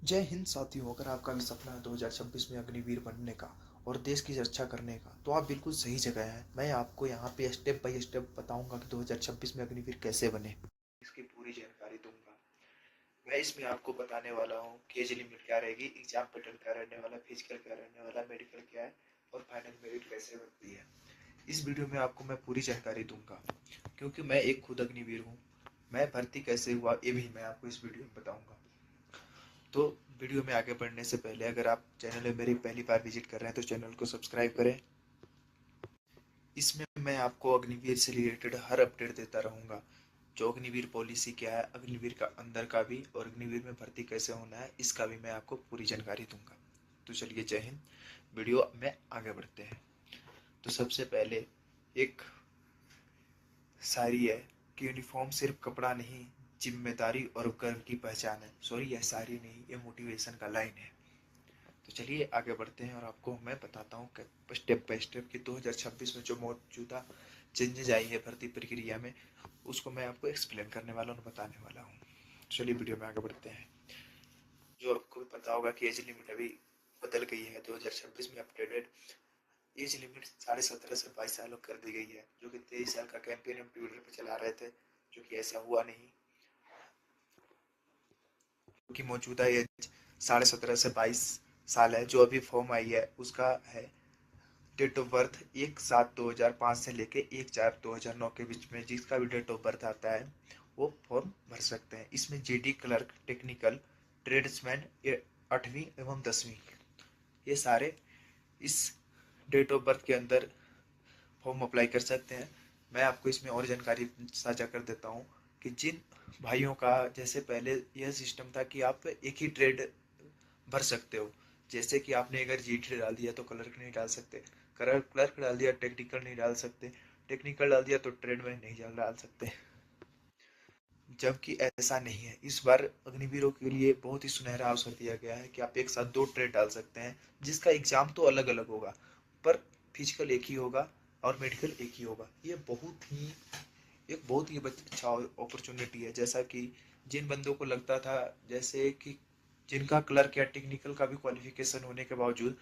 जय हिंद साथियों। अगर आपका भी सपना है 2026 में अग्निवीर बनने का और देश की रक्षा करने का, तो आप बिल्कुल सही जगह हैं। मैं आपको यहाँ पे स्टेप बाय स्टेप बताऊंगा कि 2026 में अग्निवीर कैसे बने, इसकी पूरी जानकारी दूंगा। मैं इसमें आपको बताने वाला हूँ कि एज लिमिट क्या रहेगी, एग्जाम पैटर्न क्या रहने वाला, फिजिकल क्या रहने वाला, मेडिकल क्या है और फाइनल मेरिट कैसे बनती है। इस वीडियो में आपको मैं पूरी जानकारी दूंगा, क्योंकि मैं एक खुद अग्निवीर हूँ। मैं भर्ती कैसे हुआ ये भी मैं आपको इस वीडियो में बताऊंगा। तो वीडियो में आगे बढ़ने से पहले अगर आप चैनल में मेरी पहली बार विजिट कर रहे हैं तो चैनल को सब्सक्राइब करें। इसमें मैं आपको अग्निवीर से रिलेटेड हर अपडेट देता रहूँगा। जो अग्निवीर पॉलिसी क्या है, अग्निवीर का अंदर का भी, और अग्निवीर में भर्ती कैसे होना है इसका भी मैं आपको पूरी जानकारी दूंगा। तो चलिए, जय हिंद। वीडियो में आगे बढ़ते हैं। तो सबसे पहले एक शायरी है कि यूनिफॉर्म सिर्फ कपड़ा नहीं, जिम्मेदारी और गर्व की पहचान है। सॉरी, यह शायरी नहीं, ये मोटिवेशन का लाइन है। तो चलिए आगे बढ़ते हैं और आपको मैं बताता हूँ स्टेप बाय स्टेप कि 2026 में जो मौजूदा चेंजेज आई है भर्ती प्रक्रिया में, उसको मैं आपको एक्सप्लेन करने वाला हूँ, बताने वाला हूँ। चलिए वीडियो में आगे बढ़ते हैं। जो आपको भी पता होगा कि एज लिमिट अभी बदल गई है। 2026 में अपडेटेड एज लिमिट 17.5 से 22 साल कर दी गई है, जो कि 23 साल का कैंपेन हम ट्विटर पर चला रहे थे, जो कि ऐसा हुआ नहीं। कि मौजूदा एज 17.5 से 22 साल है। जो अभी फॉर्म आई है उसका है डेट ऑफ बर्थ 1/7/2005 से लेके 1/4/2009 के बीच में जिसका भी डेट ऑफ बर्थ आता है वो फॉर्म भर सकते हैं। इसमें जीडी क्लर्क, टेक्निकल, ट्रेड्समैन, 8वीं एवं 10वीं, ये सारे इस डेट ऑफ बर्थ के अंदर फॉर्म अप्लाई कर सकते हैं। मैं आपको इसमें और जानकारी साझा कर देता हूँ कि जिन भाइयों का जैसे पहले यह सिस्टम था कि आप एक ही ट्रेड भर सकते हो। जैसे कि आपने अगर जीडी डाल दिया तो क्लर्क नहीं डाल सकते, क्लर्क डाल दिया टेक्निकल नहीं डाल सकते, टेक्निकल डाल दिया तो ट्रेड में नहीं डाल सकते। जबकि ऐसा नहीं है। इस बार अग्निवीरों के लिए बहुत ही सुनहरा अवसर दिया गया है कि आप एक साथ 2 ट्रेड डाल सकते हैं, जिसका एग्जाम तो अलग अलग होगा पर फिजिकल एक ही होगा और मेडिकल एक ही होगा। ये बहुत ही अच्छा अपॉर्चुनिटी है। जैसा कि जिन बंदों को लगता था, जैसे कि जिनका क्लर्क या टेक्निकल का भी क्वालिफिकेशन होने के बावजूद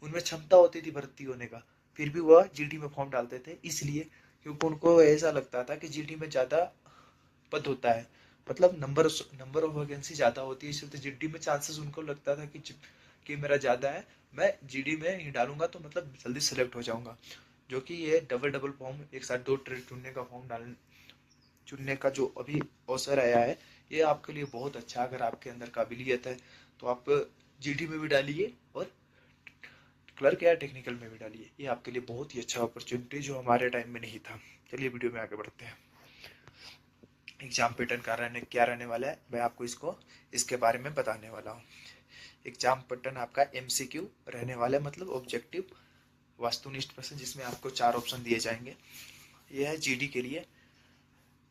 उनमें क्षमता होती थी भर्ती होने का, फिर भी वह जीडी में फॉर्म डालते थे, इसलिए क्योंकि उनको ऐसा लगता था कि जीडी में ज़्यादा पद होता है, मतलब नंबर ऑफ वैकेंसी ज़्यादा होती है, इसलिए तो जीडी में चांसेस उनको लगता था कि मेरा ज़्यादा है, मैं जीडी में ही डालूंगा तो मतलब जल्दी सेलेक्ट हो जाऊंगा। जो कि ये डबल डबल फॉर्म, एक साथ 2 ट्रेड चुनने का फॉर्म डाल चुनने का जो अभी अवसर आया है, ये आपके लिए बहुत अच्छा है। अगर आपके अंदर काबिलियत है तो आप जीडी में भी डालिए और क्लर्क या टेक्निकल में भी डालिए। ये आपके लिए बहुत ही अच्छा अपॉर्चुनिटी जो हमारे टाइम में नहीं था। चलिए वीडियो में आगे बढ़ते हैं। एग्जाम पैटर्न क्या रहने वाला है, मैं आपको इसके बारे में बताने वाला हूँ। एग्जाम पैटर्न आपका एमसीक्यू रहने वाला है, मतलब ऑब्जेक्टिव वस्तुनिष्ठ प्रश्न, जिसमें आपको 4 ऑप्शन दिए जाएंगे। यह है जीडी के लिए।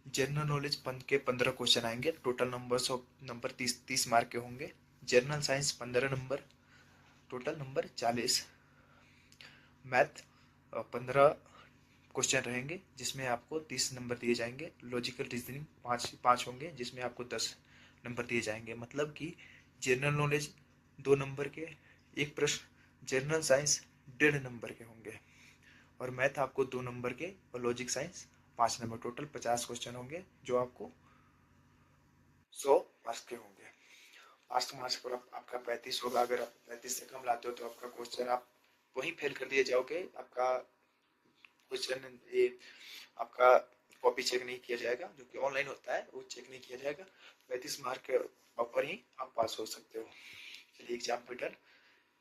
जनरल नॉलेज के 15 क्वेश्चन आएंगे। टोटल नंबर 30 मार्क के होंगे। General science 15 number, total number 40। Math 15 question रहेंगे, जिसमें आपको 30 नंबर दिए जाएंगे। लॉजिकल रीजनिंग पाँच पाँच होंगे, जिसमें आपको 10 नंबर दिए जाएंगे। मतलब कि जनरल नॉलेज 2 नंबर के एक प्रश्न, जनरल साइंस 1.5 नंबर के होंगे, और मैथ आपको 2 नंबर के, और logic science 5 number. Total 50 question होंगे, जो आपको 100 मार्क्स के होंगे। 5 मार्क्स पर आपका 35 होगा। अगर आप 35 से कम लाते हो तो आपका क्वेश्चन आप वहीं फेल कर दिए जाओगे। आपका क्वेश्चन ये आपका कॉपी चेक नहीं किया जाएगा, जो कि ऑनलाइन होता है, वो चेक नहीं किया जाएगा। 35 मार्क के ऊपर ही आप पास हो सकते हो। चलिए, एग्जाम पैटर्न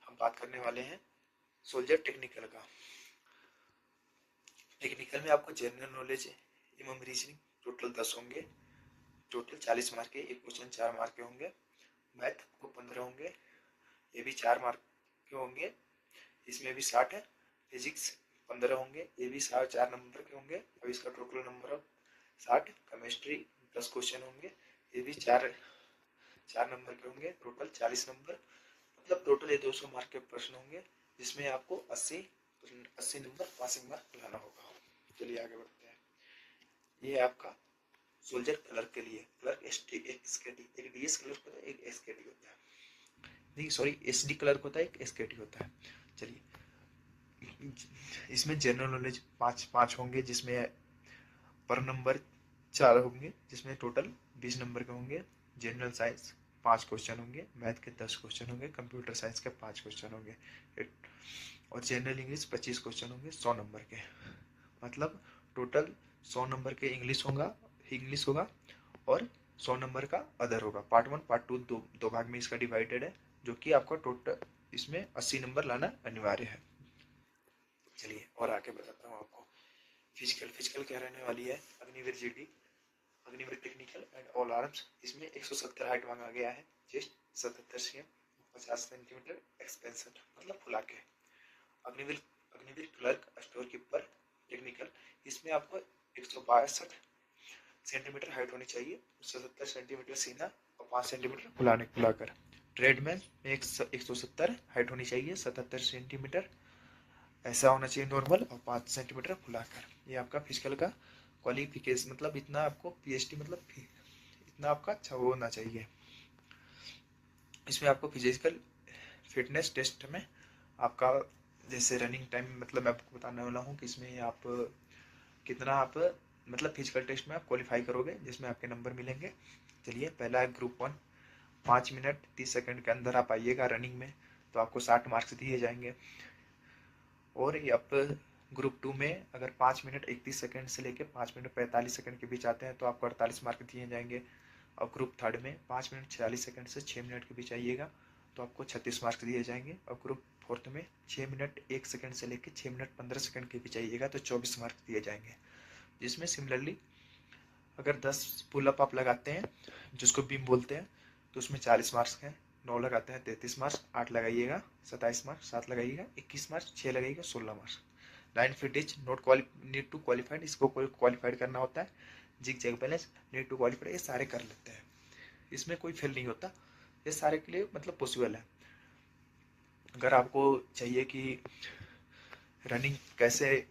हम बात करने वाले हैं सोल्जर टेक्निकल का। टेक्निकल में आपको जनरल नॉलेज एवं रीजनिंग टोटल 10 होंगे। टोटल 40 मार्क के, एक क्वेश्चन 4 मार्क के होंगे। मैथ को 15 होंगे, ये भी 4 मार्क के होंगे, इसमें भी 60 है। फिजिक्स 15 होंगे, ये भी 4 नंबर के होंगे, और इसका total number of 60। Chemistry 10 question होंगे, ये भी चार चार नंबर के होंगे, टोटल 40 नंबर। मतलब टोटल ये 200 मार्क के प्रश्न होंगे, जिसमें आपको 80 नंबर पासिंग मार्क लाना होगा। चलिए आगे बढ़ते हैं। ये है आपका सोल्जर क्लर्क के लिए। क्लर्क एक डीएस क्लर्क होता है, एक एसकेडी होता है। नहीं सॉरी, SD क्लर्क होता है, एक SKT होता है। चलिए, इसमें जनरल नॉलेज पाँच पाँच होंगे, जिसमें पर नंबर 4 होंगे, जिसमें टोटल 20 नंबर के होंगे। जनरल साइंस 5 क्वेश्चन होंगे, मैथ के 10 क्वेश्चन होंगे, कंप्यूटर साइंस के 5 क्वेश्चन होंगे, और जनरल इंग्लिश 25 क्वेश्चन होंगे 100 नंबर के। मतलब टोटल 100 नंबर के इंग्लिश होगा और 100 नंबर का अदर होगा। पार्ट 1 पार्ट 2 दो भाग में इसका डिवाइडेड है, जो कि आपका टोटल इसमें 80 नंबर लाना अनिवार्य है। चलिए और आगे बताता हूँ आपको। फिजिकल क्या रहने वाली है, Agniveer GD, Agniveer technical and all arms. इसमें 170 हाइट मांगा गया है, चेस्ट 77 cm, 50 सेंटीमीटर एक्सपेंशन मतलब फुला के। Agniveer Agniveer clerk store keeper technical, इसमें आपको 162 सेंटीमीटर हाइट होनी चाहिए, 170 सेंटीमीटर सीना और 5 सेंटीमीटर फुलाकर। ट्रेडमैन में 170 हाइट होनी चाहिए, 77 सेंटीमीटर ऐसा होना चाहिए नॉर्मल, और 5 सेंटीमीटर फुलाकर। ये आपका फिजिकल का क्वालिफिकेशन, मतलब इतना आपको PhD मतलब इतना आपका अच्छा होना चाहिए। इसमें आपको फिजिकल फिटनेस टेस्ट में आपका जैसे रनिंग टाइम, मतलब मैं आपको बताने वाला हूँ कि इसमें आप कितना आप मतलब फिजिकल टेस्ट में आप क्वालिफाई करोगे, जिसमें आपके नंबर मिलेंगे। चलिए, पहला है ग्रुप 1, 5 मिनट 30 सेकंड के अंदर आप आइएगा रनिंग में, तो आपको 60 मार्क्स दिए जाएंगे। और ये आप ग्रुप 2 में अगर 5 मिनट 31 सेकंड से लेकर 5 मिनट 45 सेकंड के बीच आते हैं तो आपको 48 मार्क दिए जाएंगे। और ग्रुप 3 में 5 मिनट 46 सेकंड से 6 मिनट के बीच आइएगा तो आपको 36 मार्क्स दिए जाएंगे। और ग्रुप 4 में 6 मिनट 1 सेकंड से लेकर 6 मिनट 15 सेकंड के बीच आइएगा तो 24 मार्क्स दिए जाएंगे। जिसमें सिमिलरली अगर 10 पुलअप आप लगाते हैं, जिसको बीम बोलते हैं, तो उसमें 40 मार्क्स हैं। 9 लगाते हैं 33 मार्क्स, 8 लगाइएगा 27 मार्क्स, 7 लगाइएगा 21 मार्क्स, 6 लगाइएगा 16 marks. 9 feet is need to qualified, इसको क्वालिफाइड करना होता है। Zig zag balance need to qualified, ये सारे कर लेते हैं, इसमें कोई फेल नहीं होता, ये सारे के लिए मतलब पॉसिबल है। अगर आपको चाहिए कि रनिंग कैसे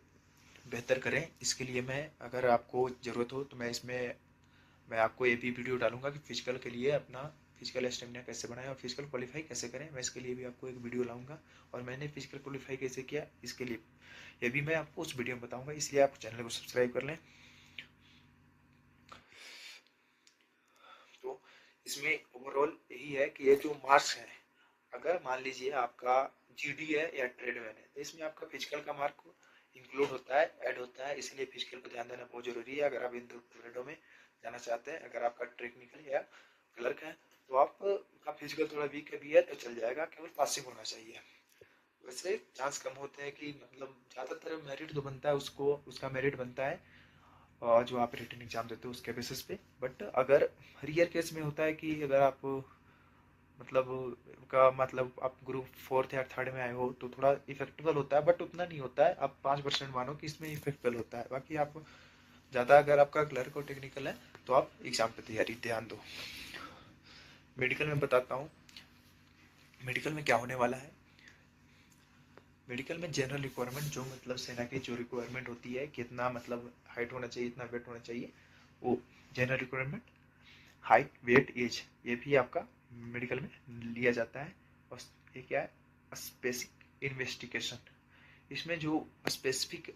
बेहतर करें, इसके लिए मैं, अगर आपको ज़रूरत हो तो मैं आपको ये भी वीडियो डालूंगा कि फिजिकल के लिए अपना फिजिकल स्टेमिना कैसे बनाएं और फिजिकल क्वालिफाई कैसे करें। मैं इसके लिए भी आपको एक वीडियो लाऊंगा, और मैंने फिजिकल क्वालिफाई कैसे किया इसके लिए ये भी मैं आपको उस वीडियो में बताऊंगा, इसलिए आप चैनल को सब्सक्राइब कर लें। तो इसमें ओवरऑल यही है कि ये जो मार्क्स है, अगर मान लीजिए आपका GD है या ट्रेडमैन है, तो इसमें आपका फिजिकल का मार्क इंक्लूड होता है, ऐड होता है, इसलिए फिजिकल पर ध्यान देना बहुत जरूरी है। अगर आप इन दो ट्रेडों में जाना चाहते हैं, अगर आपका टेक्निकल या क्लर्क है, तो आपका फिजिकल थोड़ा वीक भी है तो चल जाएगा, केवल पासिंग होना चाहिए। वैसे चांस कम होते हैं कि मतलब ज़्यादातर मेरिट तो बनता है, उसका मेरिट बनता है और जो आप रिटन एग्जाम देते हो उसके बेसिस पे। बट अगर रियर केस में होता है कि अगर आप मतलब आप ग्रुप 4th या 3rd में आए हो तो थोड़ा इफेक्टेबल होता है, बट उतना नहीं होता है। आप 5% मानो कि इसमें इफेक्टेबल होता है, बाकी आप ज़्यादा अगर आपका क्लर्क और टेक्निकल है तो आप एग्जाम पे तैयारी ध्यान दो। मेडिकल में बताता हूँ, मेडिकल में क्या होने वाला है। मेडिकल में जनरल रिक्वायरमेंट, जो मतलब सेना की जो रिक्वायरमेंट होती है, कितना मतलब हाइट होना चाहिए, इतना वेट होना चाहिए, वो general requirement, height weight age, ये भी आपका मेडिकल में लिया जाता है। और ये क्या है, स्पेसिफिक इन्वेस्टिगेशन। इसमें जो स्पेसिफिक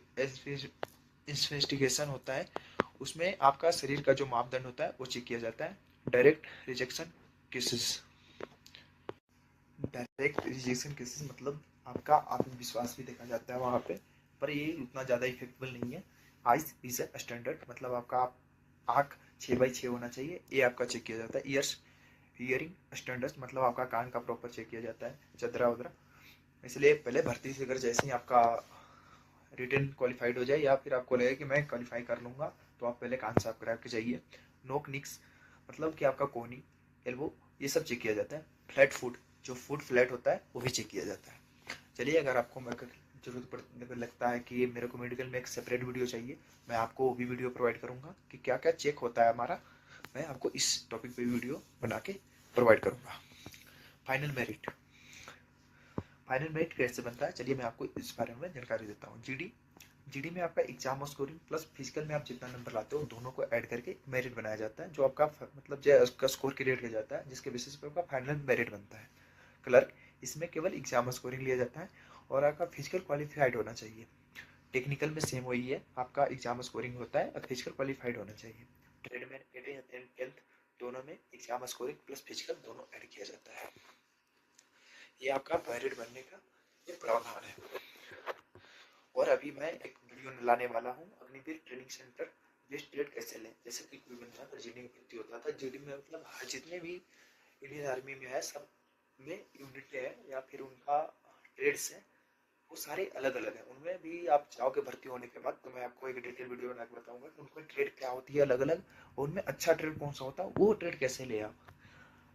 इन्वेस्टिगेशन होता है, उसमें आपका शरीर का जो मापदंड होता है वो चेक किया जाता है। Direct rejection cases, direct rejection cases मतलब आपका आत्मविश्वास भी देखा जाता है वहाँ पे, पर ये उतना ज़्यादा इफेक्टेबल नहीं है। आइज विजन स्टैंडर्ड मतलब आपका आँख 6/6 होना चाहिए, ये आपका चेक किया जाता है। ईयर्स हियरिंग स्टैंडर्ड्स मतलब आपका कान का प्रॉपर चेक किया जाता है, चदरा वदरा। इसलिए पहले भर्ती से अगर जैसे ही आपका रिटन क्वालिफाइड हो जाए या फिर आपको लगे कि मैं क्वालिफाई कर लूँगा, तो आप पहले कान साफ करा के जाइए। नोक निक्स मतलब कि आपका कोहनी, एल्बो, ये सब चेक किया जाता है। फ्लैट फुट, जो फुट फ्लैट होता है वो भी चेक किया जाता है। चलिए, अगर आपको जरूरत पड़ने लगता है कि मेरे को मेडिकल में एक सेपरेट वीडियो चाहिए, मैं आपको वो भी वीडियो प्रोवाइड करूँगा कि क्या क्या चेक होता है हमारा, मैं आपको इस टॉपिक पे वीडियो बना के प्रोवाइड करूँगा। फाइनल मेरिट, फाइनल मेरिट कैसे बनता है, चलिए मैं आपको इस बारे में जानकारी देता हूँ। जीडी में आपका एग्जाम और स्कोरिंग प्लस फिजिकल में आप जितना नंबर लाते हो दोनों को ऐड करके मेरिट बनाया जाता है, जो आपका मतलब जो उसका स्कोर क्रिएट किया जाता है, जिसके बेसिस पे आपका फाइनल मेरिट बनता है। क्लर्क, इसमें केवल एग्जाम स्कोरिंग लिया जाता है और आपका फिजिकल क्वालिफाइड होना चाहिए। टेक्निकल में सेम वही है, आपका एग्जाम स्कोरिंग होता है और फिजिकल क्वालिफाइड होना चाहिए। ट्रेडमैन 8th एंड 10th दोनों में एग्जाम स्कोरिंग प्लस फिजिकल दोनों ऐड किया जाता है। ये आपका पायलट बनने का ये प्रावधान है। और अभी मैं एक वीडियो लाने वाला हूँ Agniveer training centre best trade कैसे लें। जैसे कि कोई बंदा अगर जीडी में भर्ती होता था, जीडी में मतलब जितने भी इंडियन आर्मी में है सब में यूनिट है या फिर उनका ट्रेड्स है, वो सारे अलग अलग हैं। उनमें भी आप जाओगे भर्ती होने के बाद तो मैं आपको एक डिटेल वीडियो बना के बताऊंगा कि उनमें ट्रेड क्या होती है अलग अलग, और उनमें अच्छा ट्रेड कौन सा होता है, वो ट्रेड कैसे ले आप,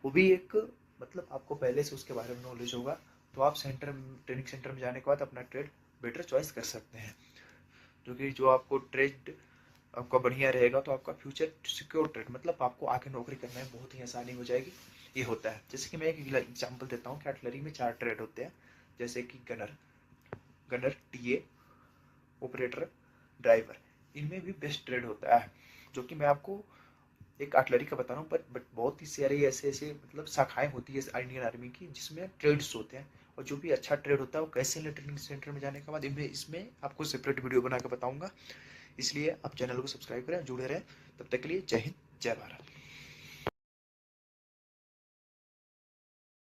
वो भी एक मतलब आपको पहले से उसके बारे में नॉलेज होगा तो आप सेंटर ट्रेनिंग सेंटर में जाने के बाद अपना ट्रेड बेटर चॉइस कर सकते हैं। क्योंकि जो आपको ट्रेड आपका बढ़िया रहेगा तो आपका फ्यूचर सिक्योर ट्रेड मतलब आपको आगे नौकरी करने में बहुत ही आसानी हो जाएगी। ये होता है, जैसे कि मैं एक एग्जांपल देता हूँ कि आर्टिलरी में 4 ट्रेड होते हैं, जैसे कि गनर, टीए, ऑपरेटर, ड्राइवर। इनमें भी बेस्ट ट्रेड होता है जो कि मैं आपको एक आर्टिलरी का बता रहा हूँ, बट बहुत ही सारे ऐसे ऐसे मतलब शाखाएं होती है इंडियन आर्मी की जिसमें ट्रेड्स होते हैं, और जो भी अच्छा ट्रेड होता है वो कैसे ले ट्रेनिंग सेंटर में जाने के बाद इनमें इसमें आपको सेपरेट वीडियो बना के बताऊंगा। इसलिए आप चैनल को सब्सक्राइब करें, जुड़े रहें। तब तक के लिए जय हिंद, जय भारत।